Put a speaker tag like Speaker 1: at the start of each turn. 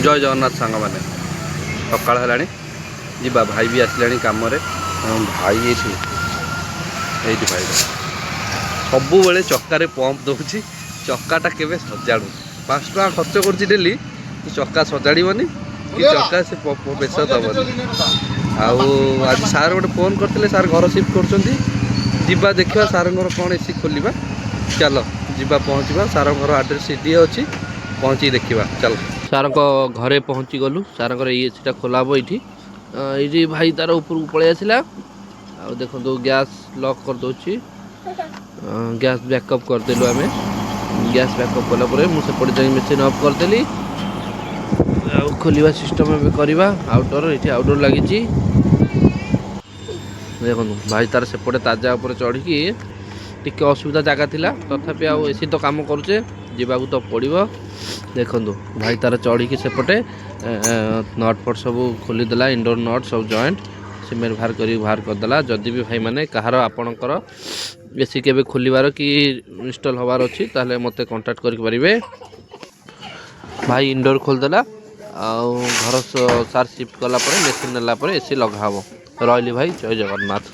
Speaker 1: जय जगन्नाथ सांग मैंने सकाल है जीवा भाई भी आसिले कम भाई ये भाई सब बेले चक्कर पंप दूसरी चक्काटा के सजाड़ू 5 टका खर्च कर डेली चक्का सजाड़बनी कि चक्का से बेस दबनी आज सार गोटे फोन करते सार घर सिफ्ट कर देखा सार कौन एसी खोलवा चल जीवा पहुँचा सार घर आड्रेस डी अच्छी पहुँची देखा चल सार घरे पहुँची गलु सार एसीटा खोला हम ये भाई तार ऊपर को पलि आसला आ देखो गैस लॉक कर दौची गैस बैकअप करदेलु आम गैस बैकअप कलापर मुझे जाए मेसीन अफ करदेली खोलिया सिस्टम ए करवा आउटडोर ये आउटडोर लगी देखो भाई तार सेपटे ताजा उपर चढ़ी टिके असुविधा जगह थिला तथापि आउ एसी तो काम करुचे जीवा तो पड़ो देखु भाई तार चढ़ी सेपटे नट फट सब खोलीदेला इंडोर नट सब जॉइंट सीमेंट बाहर करदेला जदि भी भाई मैंने कहार आपणकर एसी के खोलिबार कि इंस्टॉल हबार अच्छी ताले मते कांटेक्ट करें भाई इंडोर खोलदेला आउ घर सार शिफ्ट कला मेसीन नेला एसी लगा रही भाई जय जगन्नाथ।